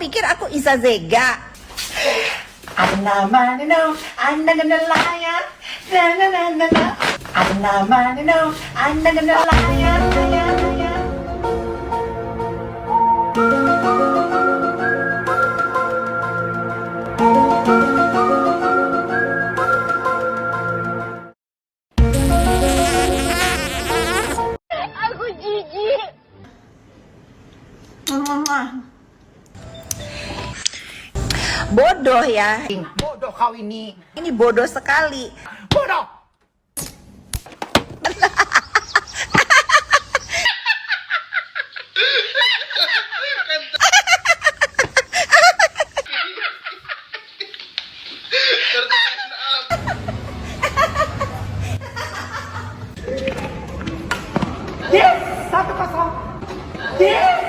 pikir aku Isa Zega? Ana manino, ana layar, na na na na na. Ana manino, ana layar, layar, layar. Aku jijik. Bodoh ya. Bodoh kau ini. Ini bodoh sekali. Bodoh. Yes, 1-0. Yes.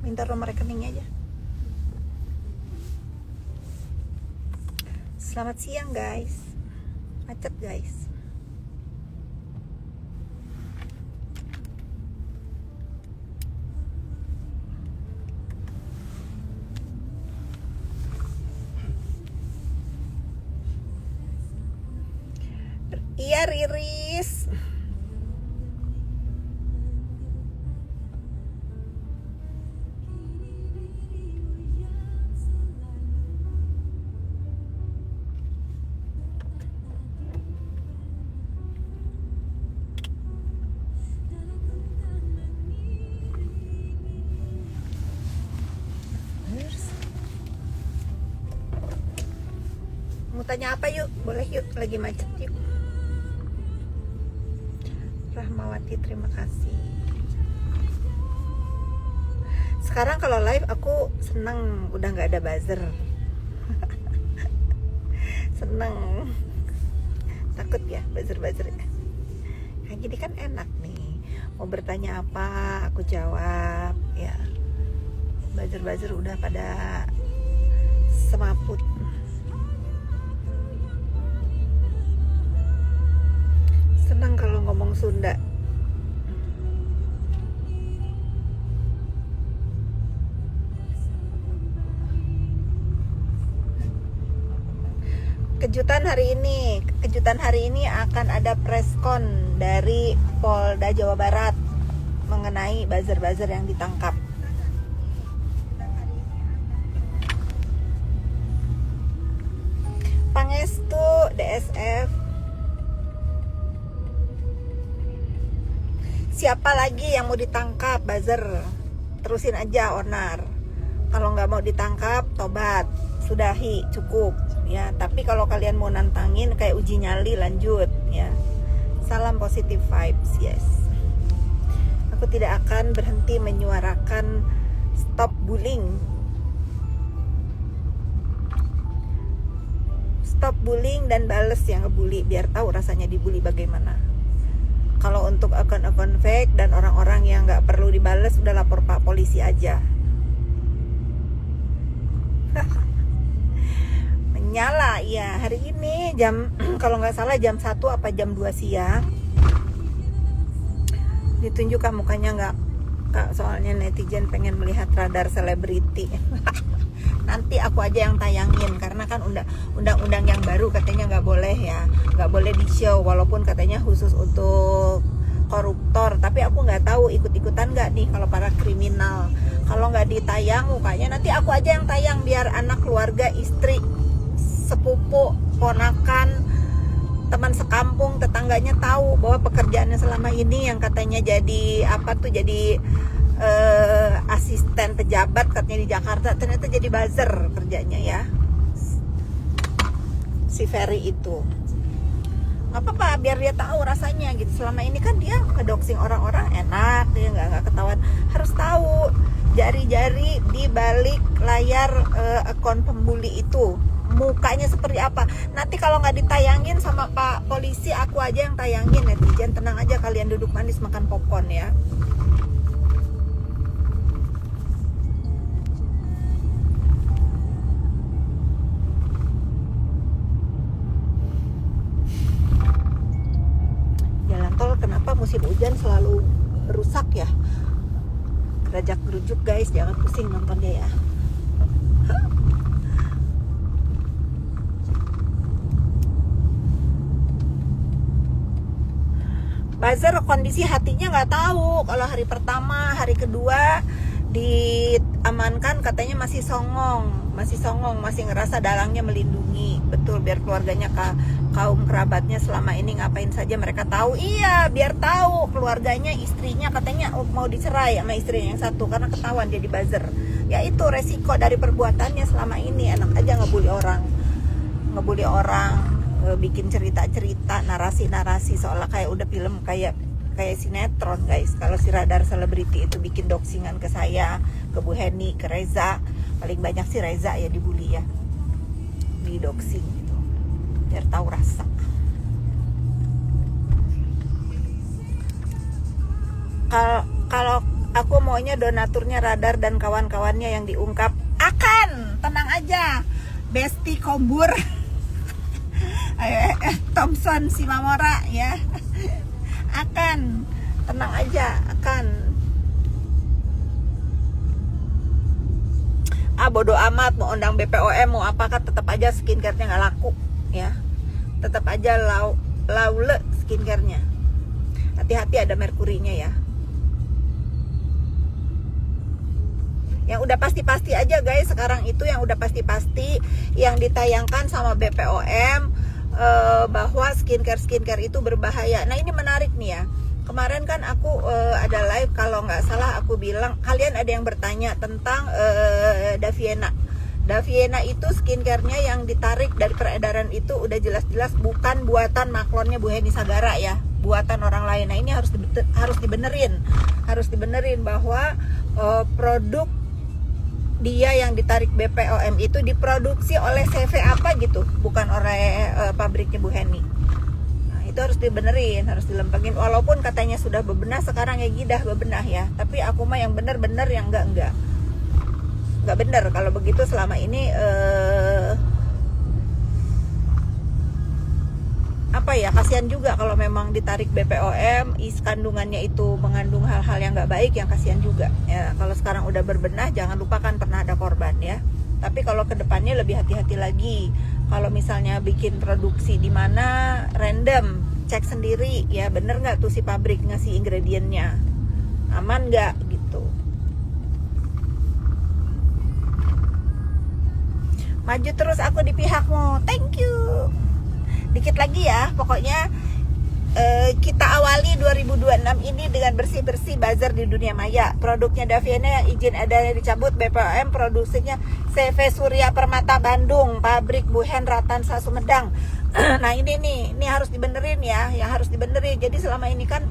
Minta nomor rekeningnya aja. Selamat siang guys. Macet guys. Iya Riris. Mau tanya apa yuk? Boleh yuk, lagi macet yuk. Rahmawati, terima kasih. Sekarang kalau live aku seneng, udah nggak ada buzzer. Seneng. Takut ya buzzer-buzzer. Nah jadi kan enak nih. Mau bertanya apa, aku jawab ya. Buzzer-buzzer udah pada semaput. Senang kalau ngomong Sunda. Kejutan hari ini akan ada preskon dari Polda Jawa Barat mengenai buzzer-buzzer yang ditangkap. Pangestu DSF. Siapa lagi yang mau ditangkap buzzer? Terusin aja onar. Kalau nggak mau ditangkap, tobat, sudahi, cukup ya. Tapi kalau kalian mau nantangin kayak uji nyali, lanjut ya. Salam positive vibes, yes. Aku tidak akan berhenti menyuarakan stop bullying. Stop bullying dan bales yang ngebully biar tahu rasanya dibully bagaimana. Kalau untuk akun-akun fake dan orang-orang yang nggak perlu dibales, udah lapor Pak Polisi aja. Menyala ya, hari ini jam kalau nggak salah jam 1 apa jam 2 siang. Ditunjukkan mukanya nggak, soalnya netizen pengen melihat radar selebriti. Nanti aku aja yang tayangin karena kan undang-undang yang baru katanya nggak boleh ya, nggak boleh di show walaupun katanya khusus untuk koruptor. Tapi aku nggak tahu ikut-ikutan nggak nih kalau para kriminal. Kalau nggak ditayang mukanya, nanti aku aja yang tayang biar anak, keluarga, istri, sepupu, ponakan, teman sekampung, tetangganya tahu bahwa pekerjaannya selama ini yang katanya jadi jadi asisten pejabat katanya di Jakarta, ternyata jadi buzzer kerjanya ya, si Ferry itu. Nggak apa-apa, biar dia tahu rasanya gitu. Selama ini kan dia ngedoxing orang-orang enak, dia nggak ketahuan. Harus tahu jari-jari di balik layar akun pembuli itu mukanya seperti apa. Nanti kalau nggak ditayangin sama Pak Polisi, aku aja yang tayangin. Netizen tenang aja, kalian duduk manis makan popcorn ya. Jalan tol kenapa musim hujan selalu rusak ya? Gerajak gerujuk guys, jangan pusing nontonnya ya. Buzzer kondisi hatinya nggak tahu. Kalau hari pertama, hari kedua diamankan katanya masih songong, masih ngerasa dalangnya melindungi. Betul, biar keluarganya kaum kerabatnya selama ini ngapain saja mereka tahu. Iya, biar tahu keluarganya, istrinya katanya mau dicerai sama istrinya yang satu karena ketahuan dia di buzzer. Ya itu resiko dari perbuatannya selama ini. Enak aja ngebully orang, bikin cerita-cerita, narasi-narasi seolah kayak udah film kayak sinetron guys. Kalau si Radar Selebriti itu bikin doxingan ke saya, ke Bu Heni, ke Reza, paling banyak sih Reza ya dibully ya, di doxing gitu, biar tahu rasa. Kalau aku maunya donaturnya Radar dan kawan-kawannya yang diungkap akan, tenang aja, Besti Kombur. Thompson Simamora ya, akan, tenang aja, akan. Bodo amat mau undang BPOM mau apakah, tetap aja skincare-nya nggak laku ya, tetap aja laule skincare-nya. Hati-hati ada merkurinya ya. Yang udah pasti-pasti aja guys sekarang itu, yang udah pasti-pasti yang ditayangkan sama BPOM bahwa skincare itu berbahaya. Nah ini menarik nih ya. Kemarin kan aku ada live, kalau nggak salah aku bilang, kalian ada yang bertanya tentang Daviena. Daviena itu skincare-nya yang ditarik dari peredaran itu udah jelas-jelas bukan buatan maklonnya Bu Heni Sagara ya, buatan orang lain. Nah ini harus dibenerin bahwa produk dia yang ditarik BPOM itu diproduksi oleh CV apa gitu, bukan oleh pabriknya Bu Heni. Nah, itu harus dibenerin, harus dilempengin. Walaupun katanya sudah bebenah sekarang ya, gidah bebenah ya. Tapi aku mah yang bener-bener, yang enggak bener. Kalau begitu selama ini apa ya, kasihan juga kalau memang ditarik BPOM, kandungannya itu mengandung hal-hal yang nggak baik, yang kasihan juga ya. Kalau sekarang udah berbenah, jangan lupakan pernah ada korban ya. Tapi kalau kedepannya lebih hati-hati lagi. Kalau misalnya bikin produksi di mana random, cek sendiri ya, bener nggak tuh si pabrik ngasih ingredientnya, aman nggak gitu. Maju terus aku di pihakmu, thank you. Dikit lagi ya, pokoknya kita awali 2026 ini dengan bersih-bersih buzzer di dunia maya. Produknya Daviena yang izin edarnya dicabut BPOM, produksinya CV Surya Permata Bandung, pabrik Buhen Ratansa Sumedang. Nah ini harus dibenerin ya, yang harus dibenerin. Jadi selama ini kan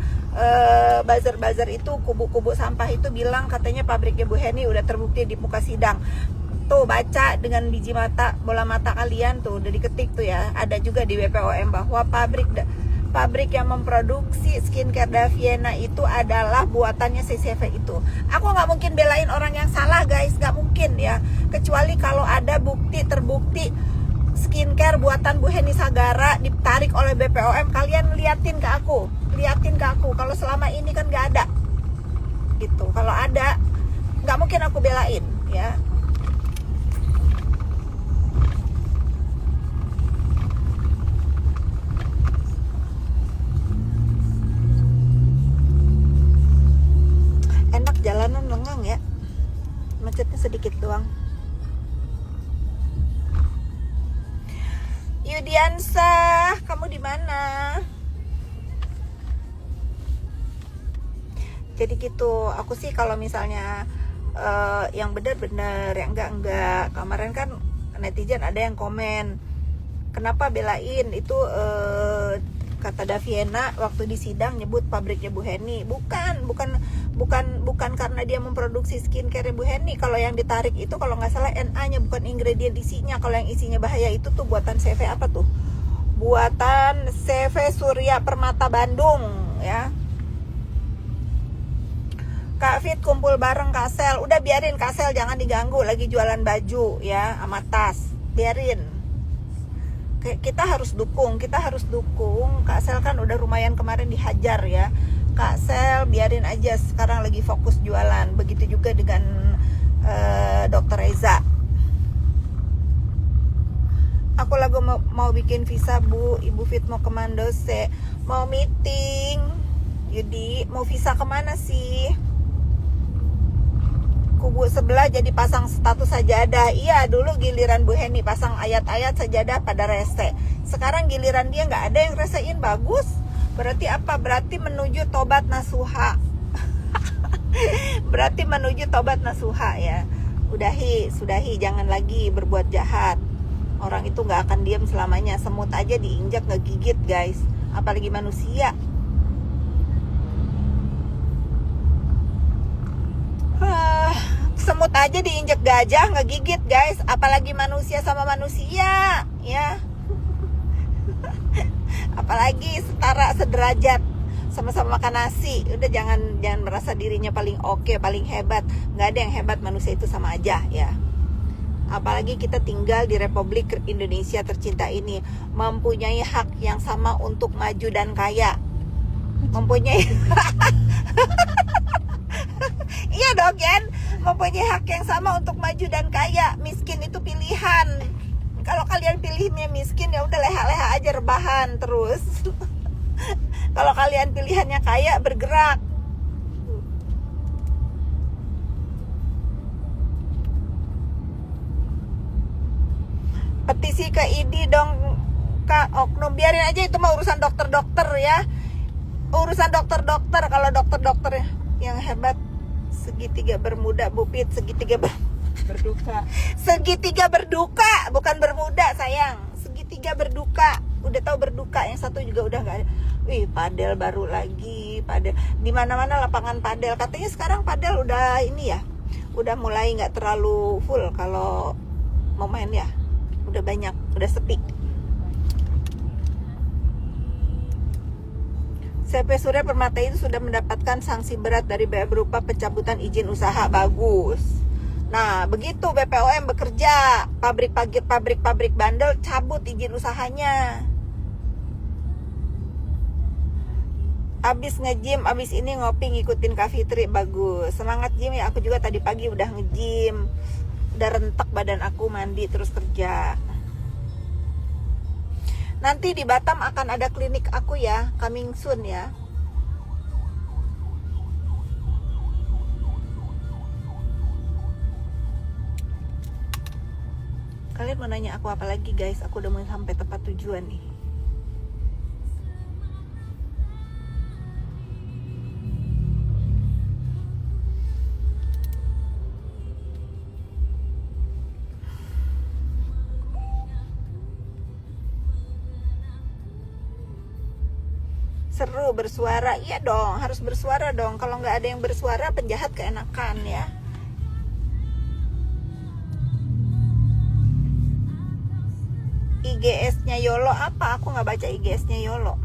buzzer itu, kubu-kubu sampah itu bilang katanya pabriknya Bu Heni udah terbukti di muka sidang. Tuh baca dengan biji mata, bola mata kalian tuh udah diketik tuh ya. Ada juga di BPOM bahwa pabrik yang memproduksi skincare Daviena itu adalah buatannya CCV itu. Aku nggak mungkin belain orang yang salah guys, nggak mungkin ya. Kecuali kalau ada terbukti skincare buatan Bu Heni Sagara ditarik oleh BPOM, kalian liatin ke aku. Kalau selama ini kan nggak ada, gitu. Kalau ada, nggak mungkin aku belain ya. Jalanan lengang ya, macetnya sedikit doang. Yudiansa, kamu di mana? Jadi gitu, aku sih kalau misalnya yang benar-benar, yang enggak. Kemarin kan netizen ada yang komen, kenapa belain itu Kata Daviena waktu di sidang nyebut pabriknya Bu Heni. Bukan karena dia memproduksi skincare Bu Heni. Kalau yang ditarik itu kalau nggak salah NA-nya, bukan ingredient isinya. Kalau yang isinya bahaya itu tuh buatan CV apa tuh? Buatan CV Surya Permata Bandung ya. Kak Fit kumpul bareng Kak Sel. Udah biarin Kak Sel, jangan diganggu, lagi jualan baju ya sama tas. Biarin. Kita harus dukung Kak Sel kan udah lumayan kemarin dihajar ya. Kak Sel biarin aja, sekarang lagi fokus jualan. Begitu juga dengan Dr. Reza. Aku lagi mau bikin visa Bu. Ibu Fit mau ke Mandose, mau meeting. Yudi mau visa kemana sih? Kubu sebelah jadi pasang status sajadah. Iya, dulu giliran Bu Heni pasang ayat-ayat sajadah pada rese. Sekarang giliran dia nggak ada yang resein. Bagus. Berarti apa? Berarti menuju tobat nasuha. Berarti menuju tobat nasuha ya. Sudahi, jangan lagi berbuat jahat. Orang itu nggak akan diam selamanya. Semut aja diinjak nggak gigit guys, apalagi manusia. Semut aja diinjek gajah nggak gigit guys, apalagi manusia sama manusia ya. Apalagi setara, sederajat, sama-sama makan nasi. Udah jangan merasa dirinya paling oke, paling hebat. Nggak ada yang hebat, manusia itu sama aja ya. Apalagi kita tinggal di Republik Indonesia tercinta ini, mempunyai hak yang sama untuk maju dan kaya. Mempunyai iya dong Jen, mempunyai hak yang sama untuk maju dan kaya. Miskin itu pilihan. Kalau kalian pilihnya miskin ya udah leha-leha aja, rebahan terus. Kalau kalian pilihannya kaya, bergerak. Petisi ke ID dong Kak Oknum. Biarin aja, itu mah urusan dokter-dokter ya. Urusan dokter-dokter. Kalau dokter-dokter yang hebat. Segitiga bermuda Bu Pit, segitiga berduka. Segitiga berduka, bukan bermuda sayang. Segitiga berduka. Udah tahu berduka, yang satu juga udah nggak ada. Wih, padel baru lagi, padel. Di mana-mana lapangan padel. Katanya sekarang padel udah ini ya. Udah mulai nggak terlalu full kalau mau main ya. Udah banyak, udah sepi. CV Surya Permata itu sudah mendapatkan sanksi berat dari BPOM berupa pencabutan izin usaha. Bagus. Nah, begitu BPOM bekerja, pabrik bandel cabut izin usahanya. Abis nge-gym, abis ini ngopi ngikutin Kak Fitri. Bagus. Semangat gym ya, aku juga tadi pagi udah nge-gym. Udah rentek badan aku, mandi terus kerja. Nanti di Batam akan ada klinik aku ya, coming soon ya. Kalian mau nanya aku apa lagi guys? Aku udah mau sampai tempat tujuan nih. Seru bersuara, iya dong, harus bersuara dong. Kalau nggak ada yang bersuara, penjahat keenakan ya. IGS-nya Yolo apa? Aku nggak baca IGS-nya Yolo.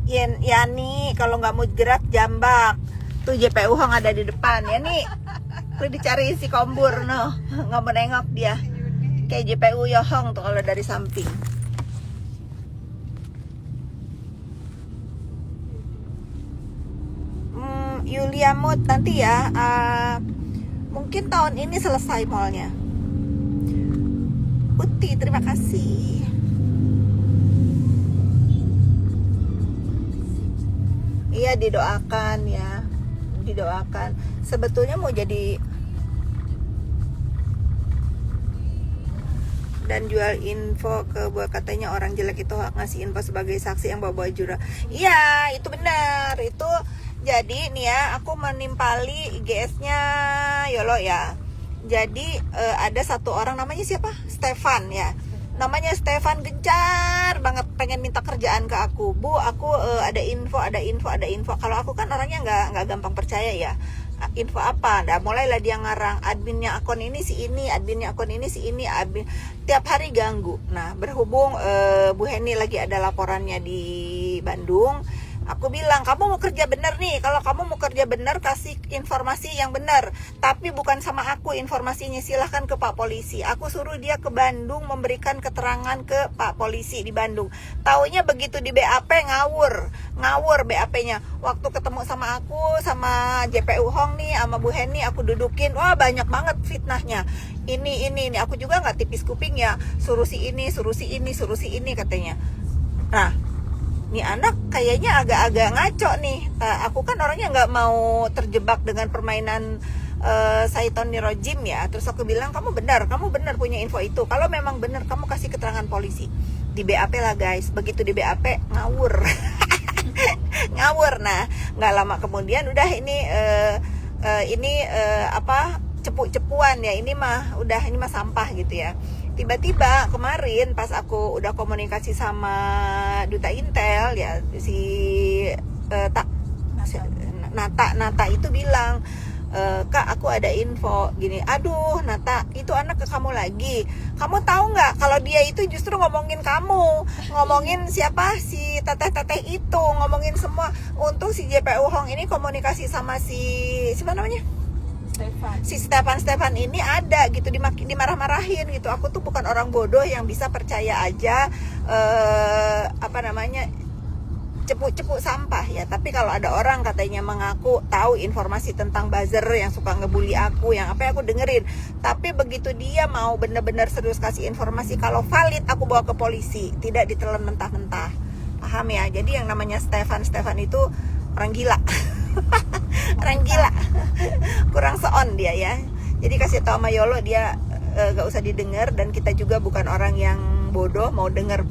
Yani, kalau nggak mau gerak jambak. Tuh JPU Hong ada di depan ya nih. Tuh dicari si Kombur no, nggak mau nengok dia. Kayak JPU Yohong tuh kalau dari samping. Yulia Mood nanti ya. Mungkin tahun ini selesai mallnya. Uti, terima kasih. Iya, didoakan ya. Didoakan. Sebetulnya mau jadi dan jual info ke buat, katanya orang jelek itu ngasih info sebagai saksi yang bawa jurah. Iya, itu benar. Itu jadi nih ya, aku menimpali IGS-nya Yolo ya. Jadi ada satu orang namanya siapa? Stefan ya. namanya Stefan gencar banget pengen minta kerjaan ke aku. Bu, aku ada info. Kalau aku kan orangnya nggak gampang percaya ya. Info apa? Nah, mulailah dia ngarang adminnya akun ini si ini, admin tiap hari ganggu. Nah, berhubung Bu Heni lagi ada laporannya di Bandung, aku bilang, kamu mau kerja bener nih. Kalau kamu mau kerja bener, kasih informasi yang bener. Tapi bukan sama aku informasinya, silahkan ke Pak Polisi. Aku suruh dia ke Bandung memberikan keterangan ke Pak Polisi di Bandung. Taunya begitu di BAP ngawur BAP-nya. Waktu ketemu sama aku, sama JPU Hong nih, sama Bu Heni, aku dudukin. Wah, banyak banget fitnahnya. Ini. Aku juga nggak tipis kuping ya. Suruh si ini katanya. Nah, nih anak kayaknya agak-agak ngaco nih. Aku kan orangnya nggak mau terjebak dengan permainan Saiton Nirojim ya. Terus aku bilang, kamu benar punya info itu. Kalau memang benar, kamu kasih keterangan polisi. Di BAP lah guys. Begitu di BAP ngawur. Nah nggak lama kemudian udah ini cepu-cepuan ya. Ini mah sampah gitu ya. Tiba-tiba kemarin pas aku udah komunikasi sama Duta Intel ya, si Nata itu bilang, Kak, aku ada info gini. Aduh Nata, itu anak ke kamu lagi. Kamu tahu nggak kalau dia itu justru ngomongin kamu, ngomongin siapa, si teteh itu, ngomongin semua. Untung si JPU Hong ini komunikasi sama siapa namanya, si Stefan ini ada gitu, dimarah-marahin gitu. Aku tuh bukan orang bodoh yang bisa percaya aja cepu-cepu sampah ya. Tapi kalau ada orang katanya mengaku tahu informasi tentang buzzer yang suka ngebully aku, yang aku dengerin. Tapi begitu dia mau bener-bener serius kasih informasi, kalau valid aku bawa ke polisi, tidak ditelan mentah-mentah. Paham ya? Jadi yang namanya Stefan itu orang gila. Orang gila, kurang seon dia ya. Jadi kasih tahu sama Yolo dia gak usah didengar, dan kita juga bukan orang yang bodoh mau dengar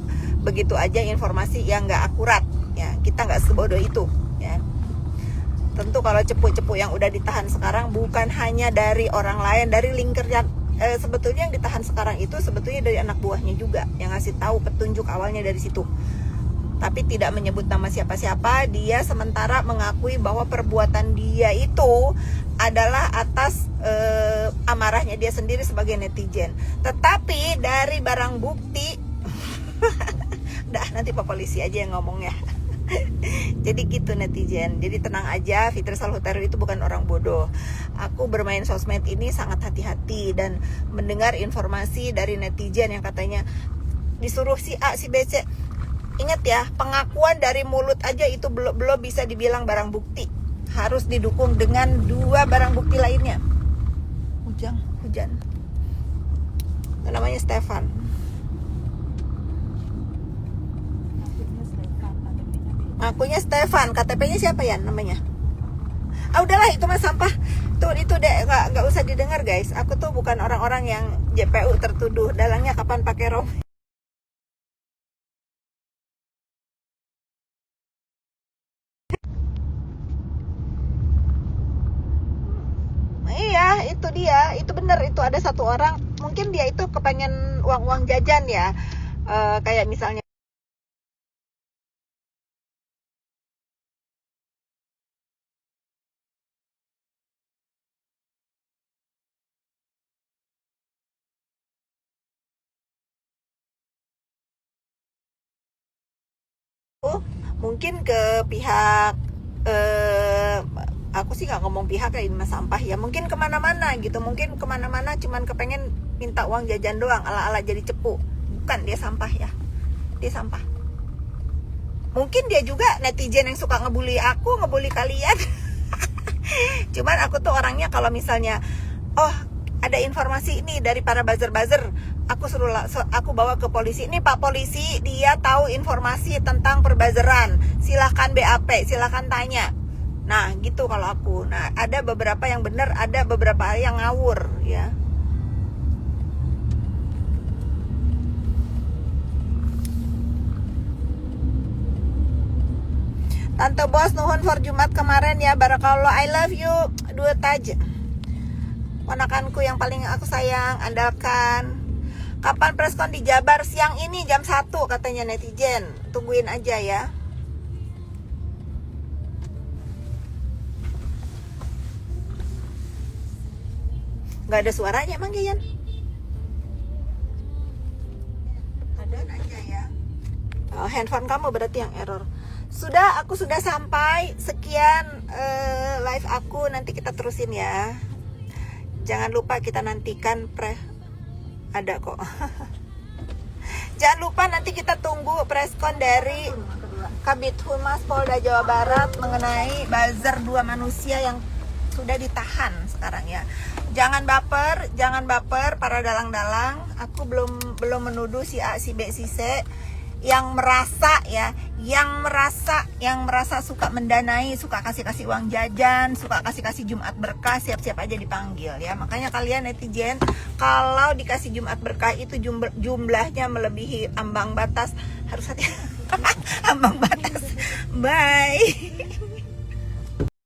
begitu aja informasi yang gak akurat ya. Kita gak sebodoh itu ya. Tentu kalau cepu-cepu yang udah ditahan sekarang bukan hanya dari orang lain, dari lingkaran sebetulnya yang ditahan sekarang itu sebetulnya dari anak buahnya juga yang ngasih tahu petunjuk awalnya dari situ. Tapi tidak menyebut nama siapa-siapa. Dia sementara mengakui bahwa perbuatan dia itu adalah atas amarahnya dia sendiri sebagai netizen. Tetapi dari barang bukti dah nanti Pak Polisi aja yang ngomong ya. Jadi gitu netizen. Jadi tenang aja, Fitri Salhuteru itu bukan orang bodoh. Aku bermain sosmed ini sangat hati-hati, dan mendengar informasi dari netizen yang katanya disuruh si A, si B, C. Ingat ya, pengakuan dari mulut aja itu belum bisa dibilang barang bukti. Harus didukung dengan 2 barang bukti lainnya. Hujan. Itu namanya Stefan. Akunya Stefan, KTP-nya siapa ya namanya? Udahlah, itu mah sampah. Itu deh, nggak usah didengar guys. Aku tuh bukan orang-orang yang JPU tertuduh. Dalangnya kapan pakai rom? Iya, itu dia, itu bener. Itu ada satu orang, mungkin dia itu kepengen uang jajan ya, kayak misalnya, mungkin ke pihak aku sih nggak ngomong pihak kayak Dinas Sampah ya, mungkin kemana-mana gitu, mungkin kemana-mana cuman kepengen minta uang jajan doang, ala-ala jadi cepu. Bukan, dia sampah ya, dia sampah. Mungkin dia juga netizen yang suka ngebully aku, ngebully kalian. Cuman aku tuh orangnya kalau misalnya ada informasi ini dari para buzzer, aku bawa ke polisi. Ini Pak Polisi, dia tahu informasi tentang perbazeran, silahkan BAP, silahkan tanya. Nah gitu kalau aku. Nah ada beberapa yang benar, ada beberapa yang ngawur ya. Tante Bos, nuhun for Jumat kemarin ya, barakallah, I love you. Dua taj, ponakanku yang paling aku sayang, andalkan. Kapan preskon di Jabar? Siang ini jam 1 katanya netizen. Tungguin aja ya. Gak ada suaranya emang Gian? Ada aja ya. Oh, handphone kamu berarti yang error. Aku sudah sampai. Sekian live aku. Nanti kita terusin ya. Jangan lupa kita nantikan ada kok. Jangan lupa nanti kita tunggu preskon dari Kabid Humas Polda Jawa Barat mengenai buzzer 2 manusia yang sudah ditahan sekarang ya. Jangan baper para dalang-dalang. Aku belum menuduh si A, si B, si C yang merasa suka mendanai, suka kasih uang jajan, suka kasih Jumat berkah, siap-siap aja dipanggil ya. Makanya kalian netizen, kalau dikasih Jumat berkah itu jumlahnya melebihi ambang batas, harus hati ambang batas. Bye.